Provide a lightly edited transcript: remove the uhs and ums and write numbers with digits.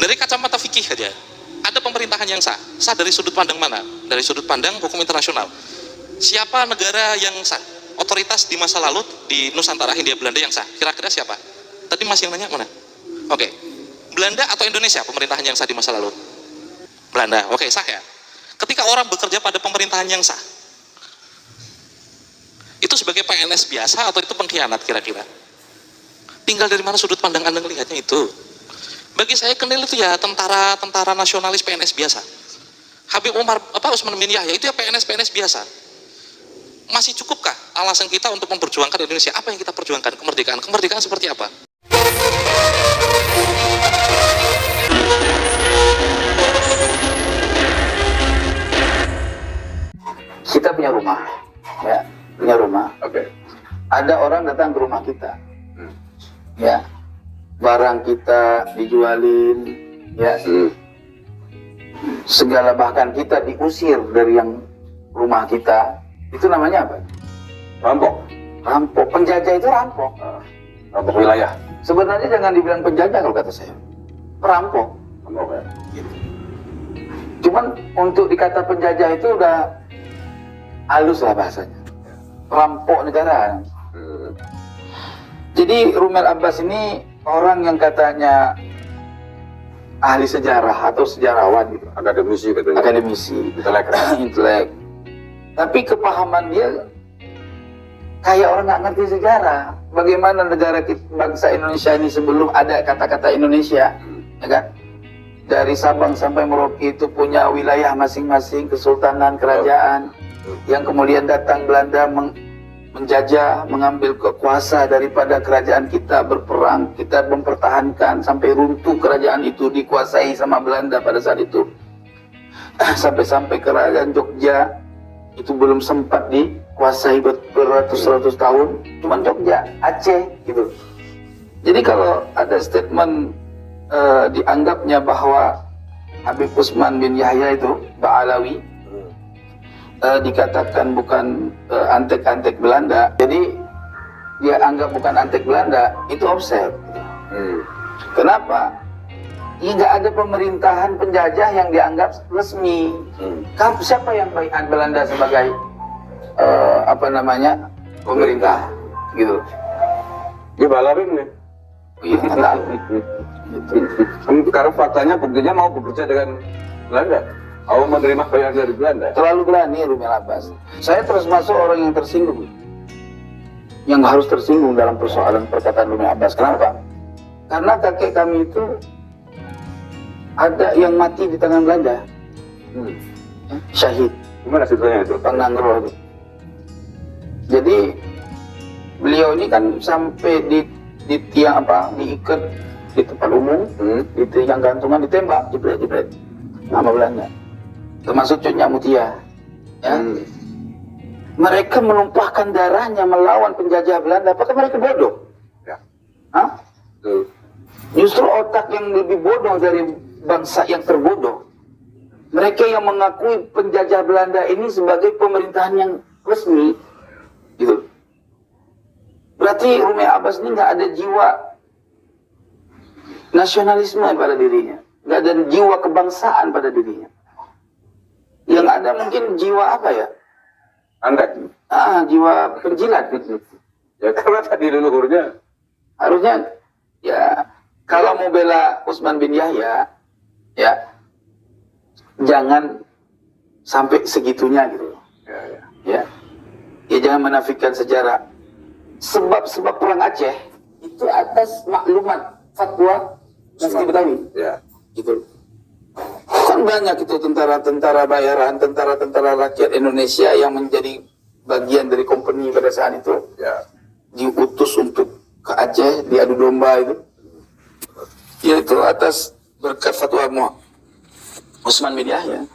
Dari kacamata fikih aja, ada pemerintahan yang sah. Sah dari sudut pandang mana? Dari sudut pandang hukum internasional. Siapa negara yang sah? Otoritas di masa lalu di Nusantara, Hindia Belanda yang sah. Kira-kira siapa? Tadi Mas yang nanya mana? Oke. Belanda atau Indonesia pemerintahan yang sah di masa lalu? Belanda. Oke, sah ya. Ketika orang bekerja pada pemerintahan yang sah, itu sebagai PNS biasa atau itu pengkhianat kira-kira? Tinggal dari mana sudut pandang Anda melihatnya itu. Bagi saya Kenil itu ya tentara nasionalis PNS biasa. Habib Utsman bin Yahya itu ya PNS biasa. Masih cukupkah alasan kita untuk memperjuangkan Indonesia? Apa yang kita perjuangkan? Kemerdekaan. Kemerdekaan seperti apa? Kita punya rumah, ya, punya rumah. Oke. Ada orang datang ke rumah kita, ya, barang kita dijualin, ya, segala bahkan kita diusir dari yang rumah kita, itu namanya apa? Rampok. Rampok. Penjajah itu rampok. Rampok wilayah. Sebenarnya jangan dibilang penjajah kalau kata saya, perampok. Rampok ya. Gitu. Cuman untuk dikata penjajah itu udah halus lah bahasanya, perampok negara. Jadi Rumel Abbas ini orang yang katanya ahli sejarah atau sejarawan gitu, Akademisi katanya. akademisi, Intelek. intelek. Tapi kepahaman dia kayak orang nggak ngerti sejarah. Bagaimana negara kita, bangsa Indonesia ini sebelum ada kata-kata Indonesia, ya kan? Dari Sabang sampai Merauke itu punya wilayah masing-masing, kesultanan, kerajaan, yang kemudian datang Belanda menjajah, mengambil kuasa daripada kerajaan kita, berperang, kita mempertahankan sampai runtuh kerajaan itu, dikuasai sama Belanda pada saat itu. Sampai kerajaan Jogja itu belum sempat dikuasai beratus-ratus tahun, cuman Jogja, Aceh gitu. Jadi kalau ada statement dianggapnya bahwa Habib Utsman bin Yahya itu Ba'alawi dikatakan bukan antek-antek Belanda, jadi dia anggap bukan antek Belanda, itu offset. Kenapa? Ya nggak ada pemerintahan penjajah yang dianggap resmi. Siapa yang baiat Belanda sebagai pemerintah, gitu? Dia balarin nih. Iya, nggak. Karena faktanya buktinya mau bekerja dengan Belanda. Mau menerima bayar dari Belanda. Terlalu berani Rumel Abbas. Saya terus masuk orang yang tersinggung, yang harus tersinggung dalam persoalan perkataan Rumel Abbas. Kenapa? Karena kakek kami itu ada yang mati di tangan Belanda, syahid. Gimana ceritanya itu? Penanggroh itu. Jadi beliau ini kan sampai di tiang diikat di tempat umum, di tiang gantungan, ditembak, jebret nama Belanda. Termasuk Cut Nyak Mutia, ya. Mereka menumpahkan darahnya melawan penjajah Belanda. Apakah mereka bodoh? Ya. Hah? Justru otak yang lebih bodoh dari bangsa yang terbodoh. Mereka yang mengakui penjajah Belanda ini sebagai pemerintahan yang resmi, gitu. Berarti Rumel Abbas ini nggak ada jiwa nasionalisme pada dirinya, nggak ada jiwa kebangsaan pada dirinya. Yang ada mungkin jiwa apa ya? Antek. Jiwa penjilat. Ya karena tadi leluhurnya. Harusnya ya kalau mau bela Utsman bin Yahya, ya jangan sampai segitunya gitu. Ya jangan menafikan sejarah. Sebab perang Aceh itu atas maklumat fatwa Mufti Betawi. Ya. Gitu. Kan banyak itu tentara-tentara bayaran, tentara-tentara rakyat Indonesia yang menjadi bagian dari company pada saat itu, Ya. diutus untuk ke Aceh, diadu domba itu, yaitu atas berkat fatwa Utsman bin Yahya.